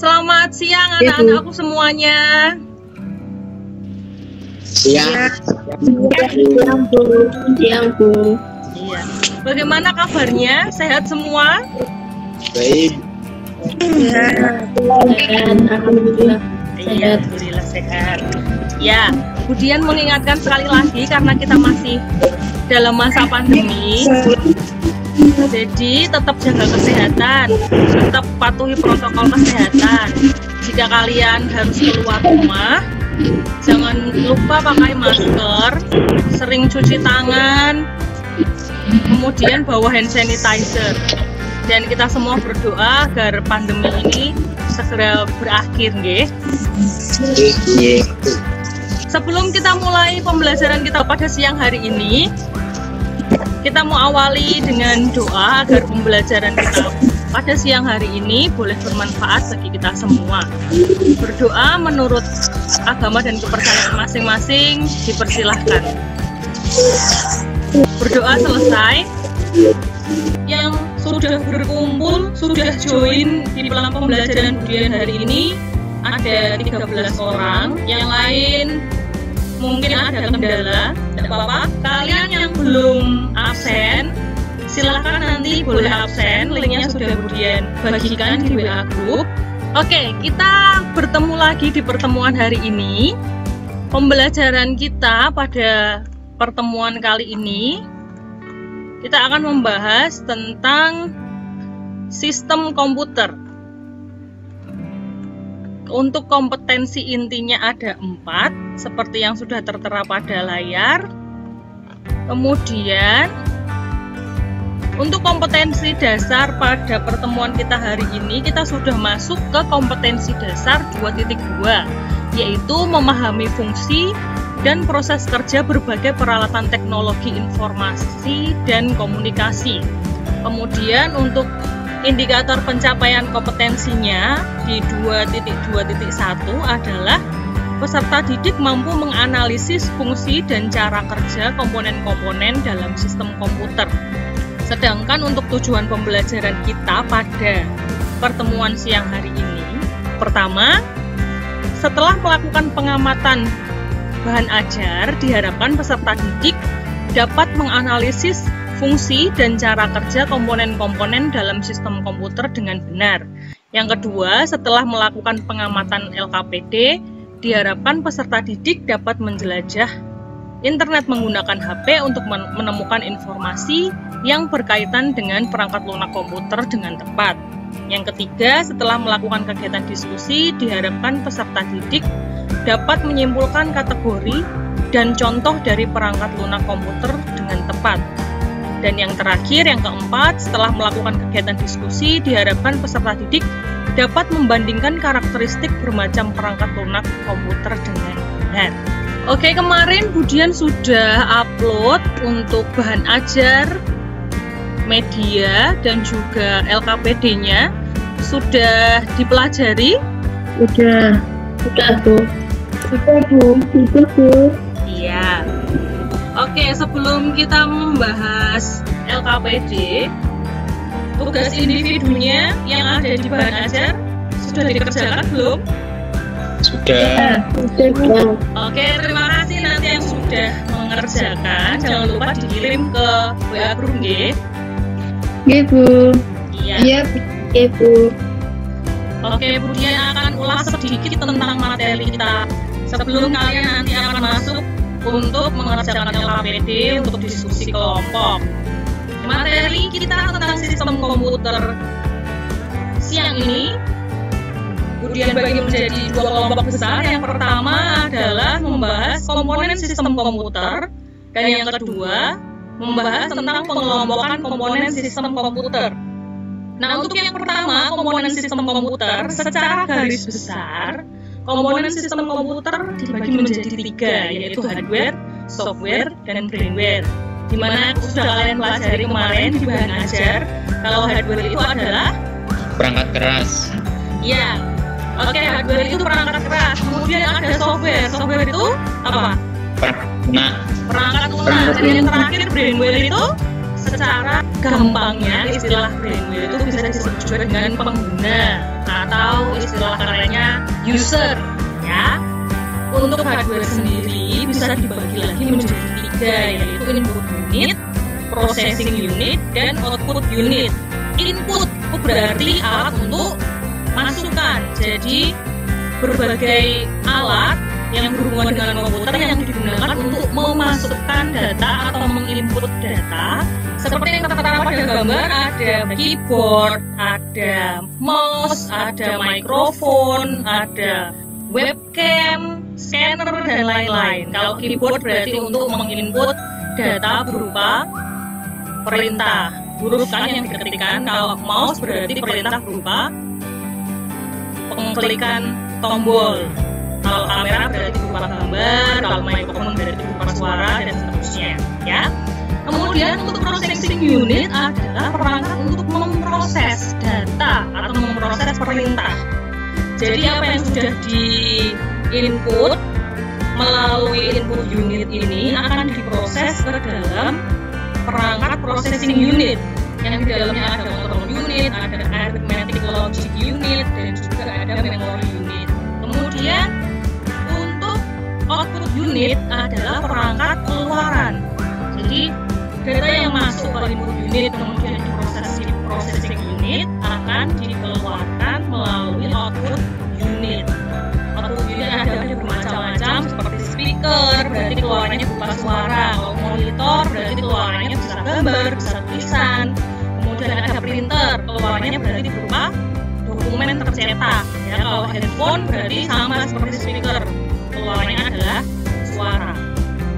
Selamat siang anak-anakku semuanya. Siang. Siang, Bu. Iya. Bagaimana kabarnya? Sehat semua? Baik. Alhamdulillah. Iya, alhamdulillah sehat. Ya, kemudian mengingatkan sekali lagi karena kita masih dalam masa pandemi. Jadi tetap jaga kesehatan, tetap patuhi protokol kesehatan. Jika kalian harus keluar rumah, jangan lupa pakai masker, sering cuci tangan, kemudian bawa hand sanitizer. Dan kita semua berdoa agar pandemi ini segera berakhir, nggih. Sebelum kita mulai pembelajaran kita pada siang hari ini, kita mau awali dengan doa agar pembelajaran kita pada siang hari ini boleh bermanfaat bagi kita semua. Berdoa menurut agama dan kepercayaan masing-masing, dipersilahkan. Berdoa selesai. Yang sudah berkumpul, sudah join di dalam pembelajaran budaya hari ini ada 13 orang. Yang lain mungkin ada kendala, tidak apa-apa. Kalian yang belum absen, silahkan nanti boleh absen. Linknya sudah kemudian bagikan di WA Group. Oke, kita bertemu lagi di pertemuan hari ini. Pembelajaran kita pada pertemuan kali ini, kita akan membahas tentang sistem komputer. Untuk kompetensi intinya ada 4, seperti yang sudah tertera pada layar. Kemudian, untuk kompetensi dasar pada pertemuan kita hari ini, kita sudah masuk ke kompetensi dasar 2.2, yaitu memahami fungsi dan proses kerja berbagai peralatan teknologi informasi dan komunikasi. Kemudian untuk indikator pencapaian kompetensinya di 2.2.1 adalah peserta didik mampu menganalisis fungsi dan cara kerja komponen-komponen dalam sistem komputer. Sedangkan untuk tujuan pembelajaran kita pada pertemuan siang hari ini, pertama, setelah melakukan pengamatan bahan ajar, diharapkan peserta didik dapat menganalisis fungsi dan cara kerja komponen-komponen dalam sistem komputer dengan benar. Yang kedua, setelah melakukan pengamatan LKPD, diharapkan peserta didik dapat menjelajah internet menggunakan HP untuk menemukan informasi yang berkaitan dengan perangkat lunak komputer dengan tepat. Yang ketiga, setelah melakukan kegiatan diskusi, diharapkan peserta didik dapat menyimpulkan kategori dan contoh dari perangkat lunak komputer dengan tepat. Dan yang terakhir, yang keempat, setelah melakukan kegiatan diskusi, diharapkan peserta didik dapat membandingkan karakteristik bermacam perangkat lunak komputer dengan benar. Oke, kemarin Budian sudah upload untuk bahan ajar, media, dan juga LKPD-nya. Sudah dipelajari? Sudah, Bu. Iya. Oke, sebelum kita membahas LKPD, tugas individunya yang ada di bahan ajar sudah dikerjakan belum? Sudah. Oke, terima kasih nanti yang sudah mengerjakan. Jangan lupa dikirim ke WA Group, nggih. Nggih, Bu. Iya. Iya, Bu. Oke, kemudian akan ulas sedikit tentang materi kita sebelum kalian nanti akan masuk untuk mengerjakan LKPD untuk diskusi kelompok. Materi kita tentang sistem komputer siang ini kemudian bagi menjadi 2 kelompok besar. Yang pertama adalah membahas komponen sistem komputer, dan yang kedua membahas tentang pengelompokan komponen sistem komputer. Nah, untuk yang pertama, komponen sistem komputer, secara garis besar komponen sistem komputer dibagi menjadi 3, yaitu hardware, software, dan brainware. Di mana sudah kalian pelajari kemarin di bahan ajar, kalau hardware itu adalah Perangkat keras. ya. Oke, hardware itu perangkat keras. Kemudian ada software. Software itu apa? Perangkat lunak. Perangkat lunak. Dan yang terakhir brainware itu secara gampangnya istilah brainware itu bisa disebut juga dengan pengguna atau istilah kerennya user ya. Untuk hardware sendiri bisa dibagi lagi menjadi 3, yaitu input unit, processing unit, dan output unit. Input berarti alat untuk masukan, jadi berbagai alat yang berhubungan dengan komputer yang digunakan untuk memasukkan data atau menginput data. Seperti yang tertera pada gambar, ada keyboard, ada mouse, ada mikrofon, ada webcam, scanner, dan lain-lain. Kalau keyboard berarti untuk menginput data berupa perintah huruf kan yang diketikkan. Kalau mouse berarti perintah berupa pengklikan tombol. Kalau kamera berarti berupa gambar, kalau mikrofon berarti berupa suara, dan seterusnya ya. Kemudian untuk processing unit adalah perangkat untuk memproses data atau memproses perintah. Jadi apa yang sudah di input melalui input unit ini akan diproses ke dalam perangkat processing unit yang di dalamnya ada control unit, ada arithmetic logic unit, dan juga ada memory unit. Kemudian untuk output unit adalah perangkat keluaran. Jadi data yang masuk ke input unit kemudian diproses di processing unit akan dikeluarkan melalui output unit. Output unit ada bermacam-macam seperti speaker, berarti keluarannya berupa suara. Kalau monitor berarti keluarannya bisa gambar, bisa tulisan. Kemudian ada printer, keluarannya berarti berupa dokumen tercetak. Ya, kalau headphone berarti sama seperti speaker, keluarannya adalah suara.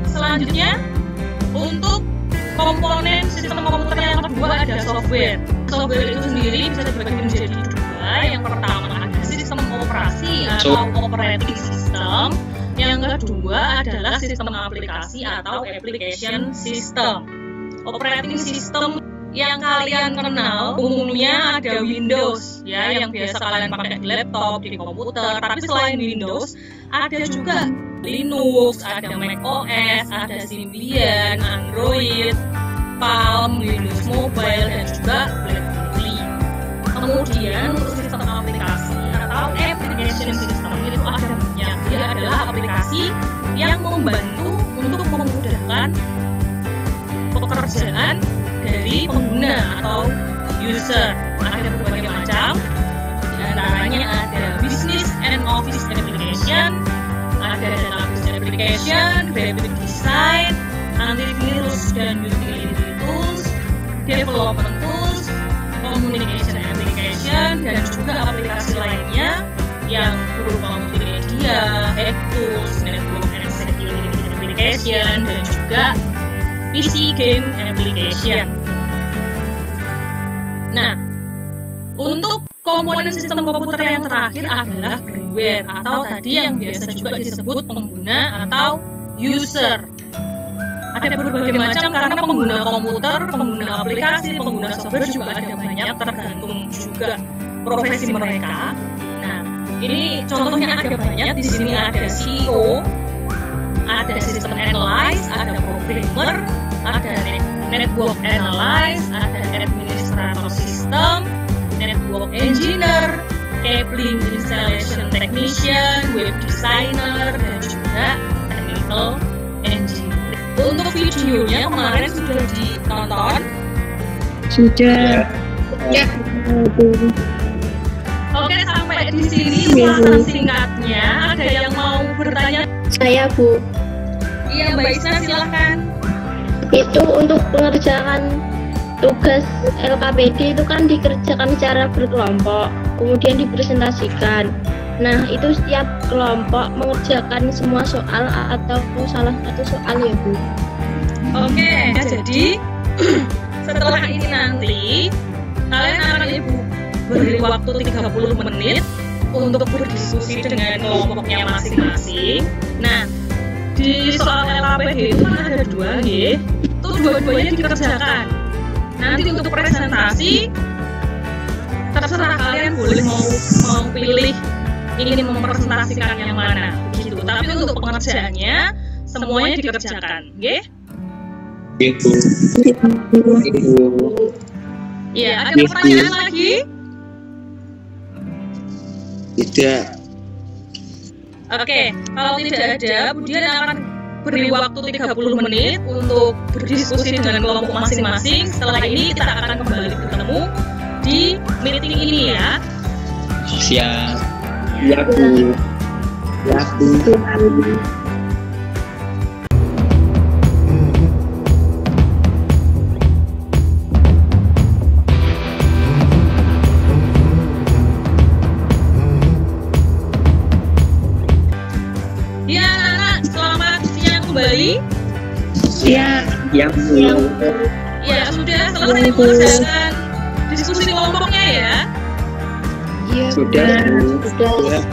Selanjutnya untuk komponen sistem komputer yang kedua ada software. Software itu sendiri bisa dibagi menjadi 2. Yang pertama ada sistem operasi atau operating system. Yang kedua adalah sistem aplikasi atau application system. Operating system yang kalian kenal umumnya ada Windows ya, yang biasa kalian pakai di laptop, di komputer. Tapi selain Windows ada juga Linux, ada Mac OS, ada Symbian, Android, Palm, Windows Mobile, dan juga BlackBerry. Kemudian untuk sistem aplikasi atau application system itu ada banyak. Dia adalah aplikasi yang membantu untuk memudahkan pekerjaan dari pengguna atau user. Ada berbagai macam. Di antaranya ada business and office application, ada database application, graphic design, antivirus dan utility tools, development tools, communication application, dan juga aplikasi lainnya yang berupa multimedia, app tools, network and security application, dan juga PC game application. Nah, untuk komponen sistem komputer yang terakhir adalah brainware atau tadi yang biasa juga disebut pengguna atau user. Ada berbagai macam karena pengguna komputer, pengguna aplikasi, pengguna software juga ada banyak, tergantung juga profesi mereka. Nah, ini contohnya ada banyak. Di sini ada CEO, ada system analyst, ada programmer, ada network analyst, ada administrator system, network engineer, cabling installation technician, web designer, dan juga technical engineer. Untuk videonya kemarin sudah ditonton? Sudah. Ya. Oke, sampai di sini ulasan singkatnya. Ada yang mau bertanya? Saya, Bu. Iya, Mbak Isna, silahkan. Itu untuk pengerjaan tugas LKPD itu kan dikerjakan secara berkelompok, kemudian dipresentasikan. Nah, itu setiap kelompok mengerjakan semua soal atau salah satu soal ya, Bu? Oke, jadi setelah ini nanti kalian akan Ibu beri waktu 30 menit untuk berdiskusi dengan kelompoknya masing-masing. Nah, di soal LKPD itu kan ada 2 ya, itu dua-duanya dikerjakan. Nanti untuk presentasi terserah kalian boleh mau pilih ingin mempresentasikan yang mana begitu. Tapi untuk pengerjaannya semuanya dikerjakan, nggih? Ibu. Ibu. Ya, ada pertanyaan lagi? Tidak. Oke, kalau tidak ada, Budian akan beri waktu 30 menit untuk berdiskusi dengan kelompok masing-masing. Setelah ini kita akan kembali bertemu di meeting ini ya. Siap. Ya, Bu. Ya, Bu. Ya, anak-anak, selamat siang kembali. Ya, Ya, Bu. Ya, sudah selesai mengerjakan diskusi kelompoknya ya. iya Sudah, Bu. sudah.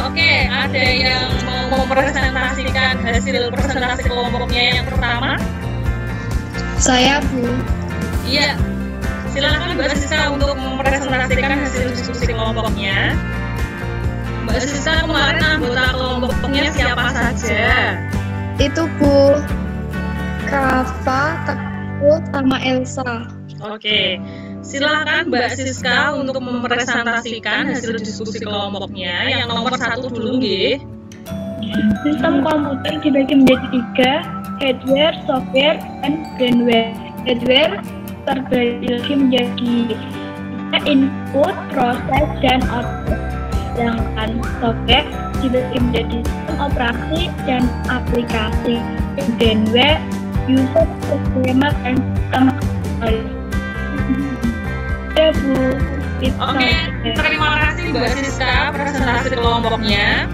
Oke, ada yang mau mempresentasikan hasil presentasi kelompoknya yang pertama? Saya Bu. Iya, silakan Mbak Siska untuk mempresentasikan hasil diskusi kelompoknya. Mbak Siska, kemarin anggota kelompoknya siapa saja? Itu Bu Rafa, Teguh, sama Elsa. Oke, silakan Mbak Siska untuk mempresentasikan hasil diskusi kelompoknya. Yang nomor 1 dulu, nggih. Sistem komputer dibagi menjadi 3, hardware, software, dan firmware. Hardware terbagi lagi menjadi input, proses, dan output. Sedangkan software dibagi menjadi sistem operasi dan aplikasi. Firmware, user, programmer, dan sistem ya Bu. Oke, terima kasih Mbak Siska presentasi kelompoknya.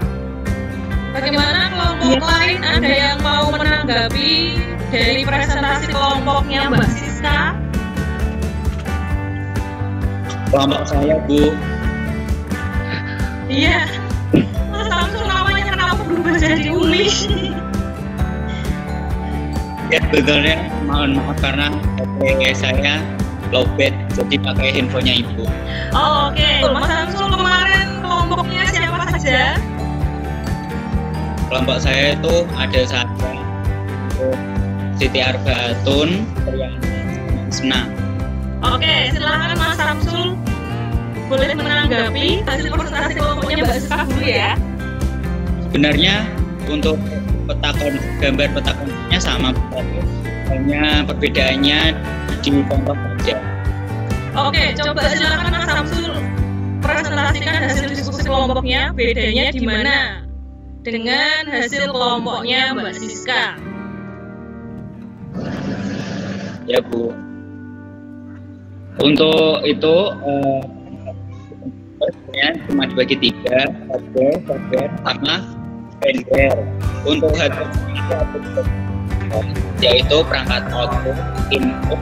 Bagaimana kelompok lain? Ada yang mau menanggapi dari presentasi kelompoknya Mbak Siska? Kelompok saya, Bu. Iya. Mas Samsul namanya kenapa berubah jadi Uli? Ya, sebetulnya mohon maaf karena HP saya lowbat, jadi pakai handphonenya Ibu. Oh, oke. Mas Samsul kemarin kelompoknya siapa saja? Kelompok saya itu ada saya, Siti Arbaatun, Senang. Oke, silakan Mas Samsul boleh menanggapi hasil presentasi kelompoknya Mbak Siska dulu ya. Sebenarnya untuk gambar peta konsepnya sama, hanya perbedaannya di contoh saja. Oke, coba silakan Mas Samsul presentasikan hasil diskusi kelompoknya. Bedanya di mana dengan hasil kelompoknya Mbak Siska? Ya, Bu. Untuk itu cuma dibagi 3, hardware, sama firmware. Untuk hardware yaitu perangkat output, input,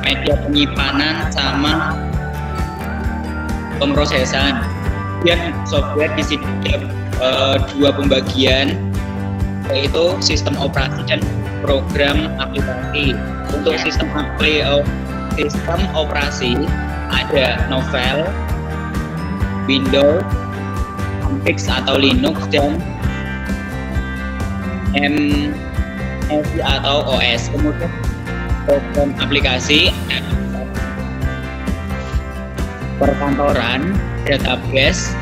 media penyimpanan, sama pemrosesan. Dan software di sini ada 2 pembagian, yaitu sistem operasi dan program aplikasi. Untuk sistem operasi ada Novel, Windows, Unix atau Linux, dan MSI atau OS. Kemudian program aplikasi perkantoran, database,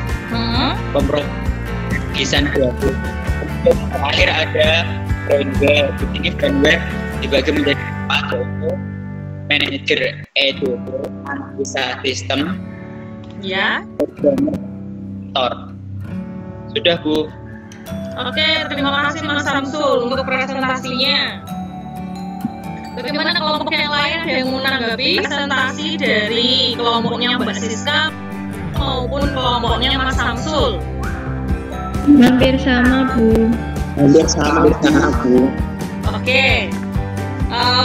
pemrograman grafis. Kemudian terakhir ada firmware. Di sini firmware dibagi menjadi 4, yaitu manajer EDB, analisa sistem, Ya. programmer. Sudah, Bu. Oke, terima kasih Mas Samsul untuk presentasinya. Bagaimana kelompok yang lain? Ada yang menanggapi presentasi dari kelompoknya Mbak Siska maupun kelompoknya Mas Samsul? Hampir sama Bu. Hampir sama, Bu. Oke,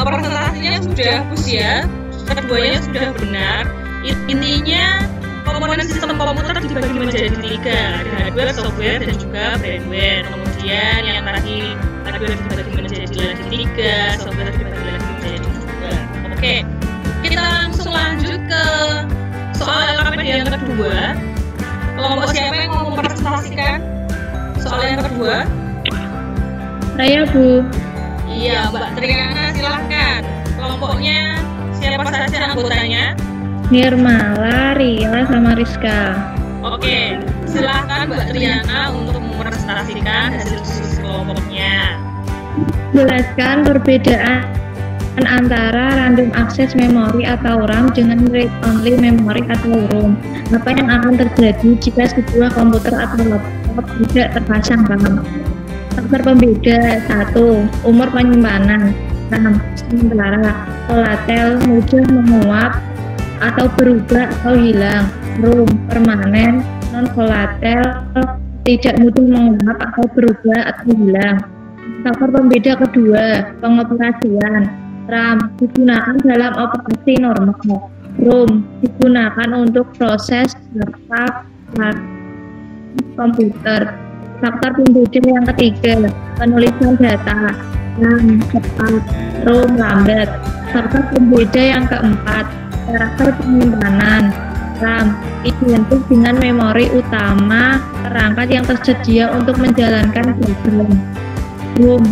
presentasinya sudah bagus ya. Keduanya sudah benar. Intinya komponen sistem komputer dibagi menjadi 3, ada hardware, software, dan juga firmware. Kemudian yang tadi hardware dibagi menjadi lagi 3, software dibagi lagi menjadi 2. Oke, kita langsung lanjut ke soal LKPD yang kedua. Kelompok siapa yang mau mempresentasikan soal yang kedua? Saya Bu. Iya, Mbak Triana, silahkan. kelompoknya siapa saja anggotanya? Nirmala, Ria, sama Rizka. Oke, silahkan Mbak Triana untuk mepresentasikan hasil diskusi kelompoknya. Jelaskan perbedaan antara random access memory atau RAM dengan read only memory atau ROM. Apa yang akan terjadi jika sebuah komputer atau laptop tidak terpasang RAM? Faktor pembeda: 1. Umur penyimpanan. RAM sementara, volatil, mudah menguap atau berubah atau hilang. ROM permanen, non volatil, tidak mudah menguap atau berubah atau hilang. Faktor pembeda kedua, pengoperasian. RAM digunakan dalam operasi normal. ROM digunakan untuk proses backup komputer. Faktor pembeda yang ketiga, penulisan data. RAM cepat, ROM lambat. Faktor pembeda yang keempat, karakter penyimpanan. RAM identik dengan memori utama perangkat yang tersedia untuk menjalankan program. ROM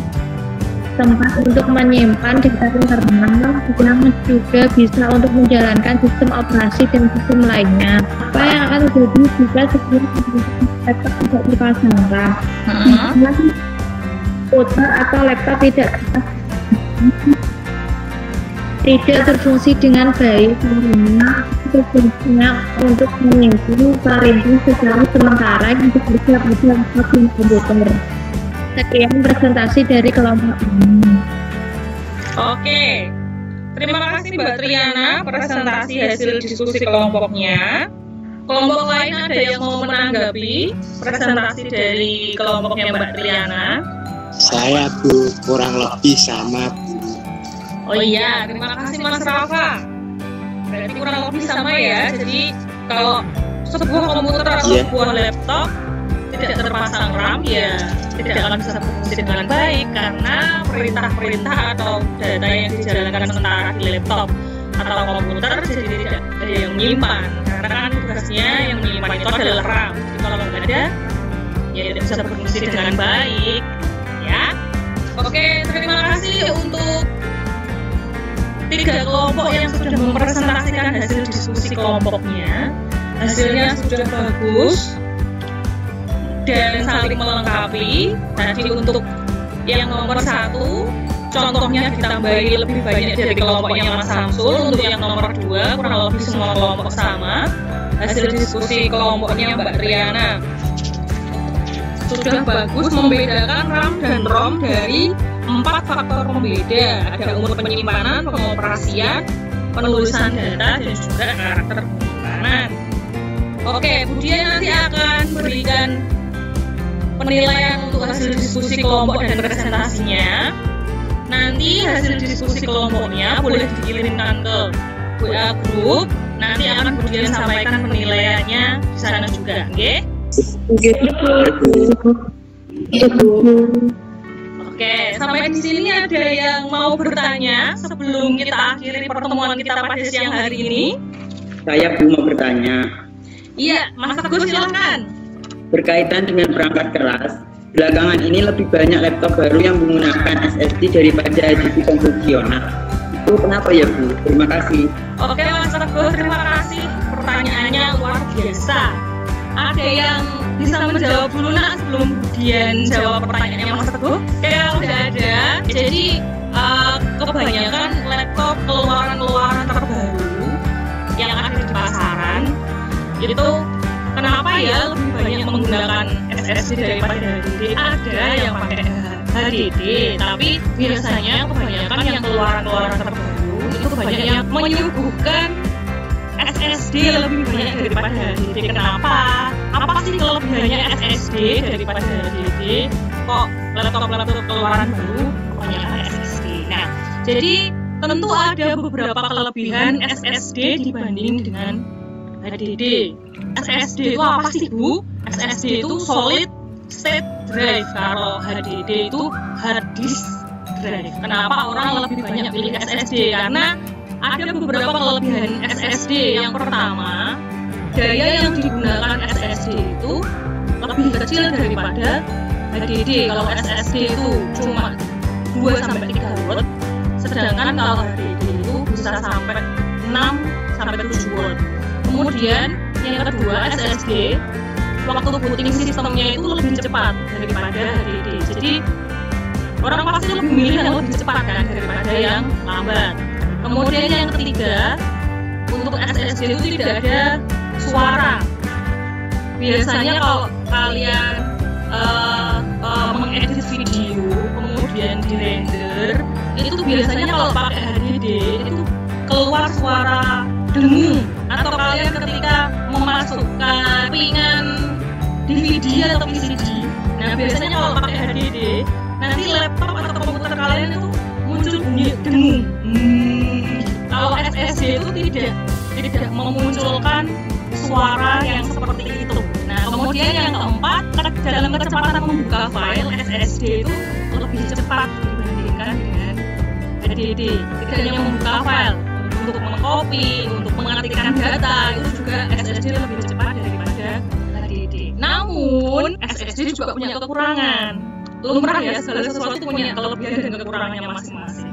tempat untuk menyimpan data internal yang juga bisa untuk menjalankan sistem operasi dan sistem lainnya. Apa yang akan terjadi jika sebuah laptop tidak dipasang RAM? Komputer atau laptop tidak terfungsi dengan baik karena berfungsinya untuk menyimpan perintah secara sementara yang bekerja pada laptop dan komputer. Sekian presentasi dari kelompok ini. Oke, terima kasih Mbak Triana presentasi hasil diskusi kelompoknya. Kelompok lain ada yang mau menanggapi presentasi dari kelompoknya Mbak Triana? Saya Bu, kurang lebih sama Bu. Oh iya, terima kasih Mas Rafa. Berarti kurang lebih sama ya. Jadi kalau sebuah komputer atau sebuah laptop tidak terpasang RAM ya tidak akan bisa berfungsi dengan baik karena perintah-perintah atau data yang dijalankan sementara di laptop atau komputer jadi tidak ada yang menyimpan karena kan tugasnya yang menyimpan itu adalah RAM. Jadi kalau nggak ada ya tidak bisa berfungsi dengan baik ya. Oke, terima kasih untuk 3 kelompok yang sudah mempresentasikan hasil diskusi kelompoknya. Hasilnya sudah bagus dan saling melengkapi. Tadi untuk yang nomor 1 contohnya ditambahi lebih banyak dari kelompoknya Mas Samsul. Untuk yang nomor 2 kurang lebih semua kelompok sama. Hasil diskusi kelompoknya Mbak Triana sudah bagus membedakan RAM dan ROM dari 4 faktor pembeda. Ada umur penyimpanan, pengoperasian, penulisan data, dan juga karakter penyimpanan. Oke, kemudian nanti akan berikan penilaian untuk hasil diskusi kelompok dan presentasinya. Nanti hasil diskusi kelompoknya boleh dikirimkan ke WA group. Nanti akan kemudian sampaikan penilaiannya di sana juga, oke? Oke, sampai di sini ada yang mau bertanya sebelum kita akhiri pertemuan kita pada siang hari ini? Saya Bu mau bertanya. Iya, Mas Teguh silakan. Berkaitan dengan perangkat keras, belakangan ini lebih banyak laptop baru yang menggunakan SSD daripada HDD konvensional. Itu kenapa ya Bu? Terima kasih. Oke Mas Teguh, terima kasih. Pertanyaannya luar biasa. Ada yang bisa menjawab dulu nak sebelum kemudian jawab pertanyaannya Mas Teguh? Kalau udah ada, jadi kebanyakan laptop keluaran terbaru yang ada di pasaran itu kenapa ya lebih banyak menggunakan SSD daripada HDD? Ada yang pakai HDD, tapi biasanya kebanyakan yang keluaran terbaru itu banyak yang menyuguhkan SSD lebih banyak daripada HDD. Kenapa? Apa sih kelebihannya SSD daripada HDD? Kok laptop keluaran baru kebanyakan SSD? Nah, jadi tentu ada beberapa kelebihan SSD dibanding dengan HDD. SSD itu apa sih Bu? SSD itu solid state drive. Kalau HDD itu hard disk drive. Kenapa orang lebih banyak pilih SSD? Karena ada beberapa kelebihan SSD. Yang pertama, daya yang digunakan SSD itu lebih kecil daripada HDD. Kalau SSD itu cuma 2-3 watt, sedangkan kalau HDD bisa sampai 6 sampai 7 watt. Kemudian yang kedua SSD, waktu booting sistemnya itu lebih cepat daripada HDD. Jadi orang pasti lebih milih yang lebih cepat kan daripada yang lambat. Kemudian yang ketiga, untuk SSD itu tidak ada suara. Biasanya kalau kalian mengedit video kemudian dirender, itu biasanya kalau pakai HDD itu keluar suara dengung, atau kalian ketika memasukkan kepingan DVD atau VCD. Nah biasanya kalau pakai HDD, nanti laptop atau komputer kalian itu muncul bunyi dengung. Kalau SSD itu tidak memunculkan suara yang seperti itu. Nah kemudian yang keempat, dalam kecepatan membuka file, SSD itu lebih cepat dibandingkan dengan HDD. Tidak hanya membuka file, untuk mengcopy, untuk mengetikkan data, itu juga SSD lebih cepat daripada HDD. Namun SSD juga punya kekurangan. Lumrah ya, segala sesuatu punya kelebihan dan kekurangannya masing-masing.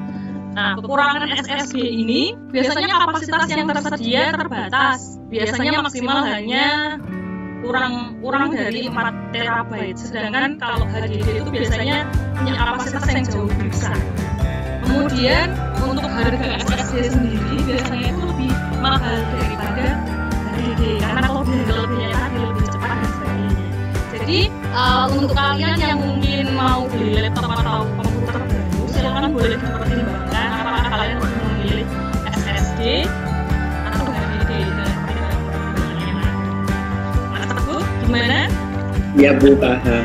Nah, kekurangan SSD ini biasanya kapasitas yang tersedia terbatas. Biasanya maksimal hanya kurang dari 4 terabyte. Sedangkan kalau HDD itu biasanya punya kapasitas yang jauh lebih besar. Kemudian untuk harga SSD sendiri biasanya itu lebih mahal daripada HDD karena kelebihannya tadi lebih cepat dan sebagainya. Jadi untuk kalian yang mungkin mau beli laptop atau komputer baru, silakan boleh dipertimbangkan apakah kalian memilih SSD atau HDD dan pertimbangannya. Mas Teguh, gimana? Ya Bu, paham.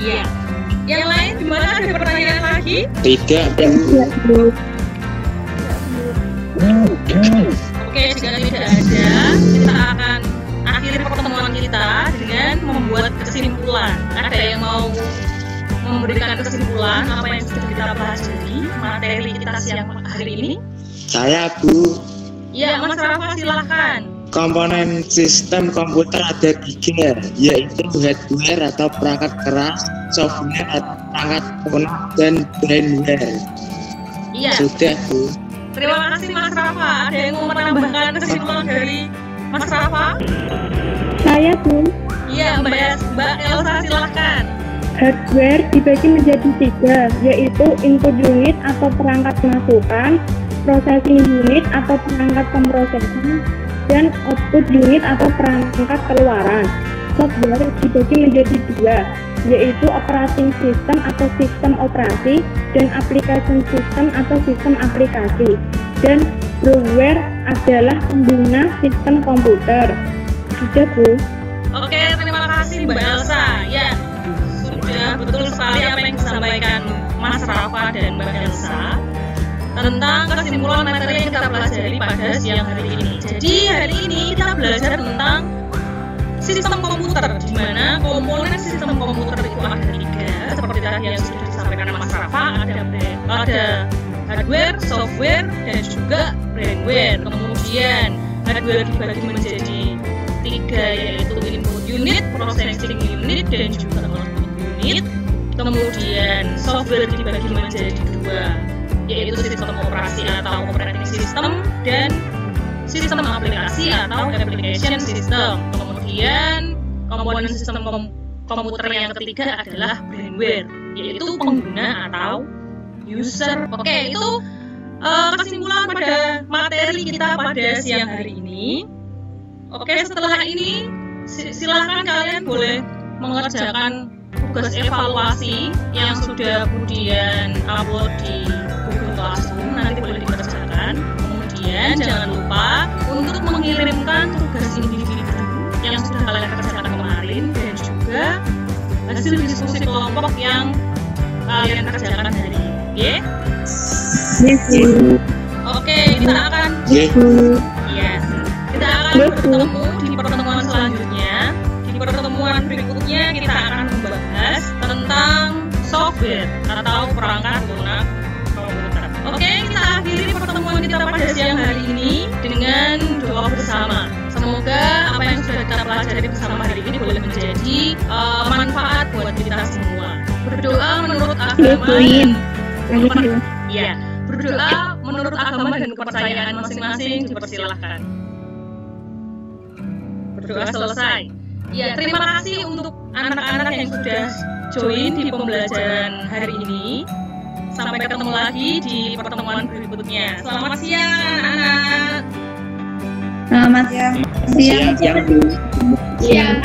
Iya. Yang lain gimana? Ada pertanyaan lagi? Tidak. Oke, jika tidak ada, kita akan akhiri pertemuan kita dengan membuat kesimpulan. Ada yang mau memberikan kesimpulan apa yang sudah kita pelajari materi kita siang hari ini? Saya Bu. Ya, Mas Rafa silahkan. Komponen sistem komputer ada 3, yaitu hardware atau perangkat keras, software atau perangkat lunak, dan firmware. Iya. Sudah Bu. Terima kasih Mas Rafa. Ada yang mau menambahkan kesimpulan dari Mas Rafa? Saya Bu. Iya, Mbak Elsa silahkan. Hardware dibagi menjadi 3, yaitu input unit atau perangkat masukan, processing unit atau perangkat pemrosesan, dan output unit atau perangkat keluaran. Software dibagi menjadi 2, yaitu operating system atau sistem operasi, dan application system atau sistem aplikasi. Dan firmware adalah pengguna sistem komputer. Sudah Bu. Oke, terima kasih Mbak Elsa. Ya, sudah betul sekali apa yang disampaikan Mas Rafa dan Mbak Elsa tentang kesimpulan materi yang kita pelajari pada siang hari ini. Jadi hari ini kita belajar tentang sistem komputer, di mana komponen sistem komputer itu ada 3, seperti tadi yang sudah disampaikan Mas Rafa. Ada hardware, software, dan juga firmware. Kemudian hardware dibagi menjadi 3, yaitu input unit, processing unit, dan juga output unit. Kemudian software dibagi menjadi 2, yaitu sistem operasi atau operating system dan sistem aplikasi atau application system. Kemudian komponen sistem komputer yang ketiga adalah firmware, yaitu pengguna atau user. Oke, itu kesimpulan pada materi kita pada siang hari ini. Oke, setelah ini silakan kalian boleh mengerjakan tugas evaluasi yang sudah Budian upload di Google Classroom, nanti boleh dikerjakan. Kemudian jangan lupa untuk mengirimkan tugas individu yang sudah kalian kerjakan kemarin dan juga hasil diskusi kelompok yang kalian kerjakan hari ini. Ya? Oke, kita akan kita akan bertemu di pertemuan selanjutnya. Di pertemuan berikutnya kita akan membahas tentang software atau perangkat lunak komputer. Oke, kita akhiri pertemuan kita pada siang hari ini dengan doa bersama. Semoga apa yang sudah kita pelajari bersama hari ini boleh menjadi manfaat buat kita semua. Berdoa menurut agama. Berdoa menurut agama dan kepercayaan masing-masing dipersilahkan. Berdoa selesai. Ya, terima kasih untuk anak-anak yang sudah join di pembelajaran hari ini. Sampai ketemu lagi di pertemuan berikutnya. Selamat siang anak-anak. Selamat siang. Siang, Bu. Siang.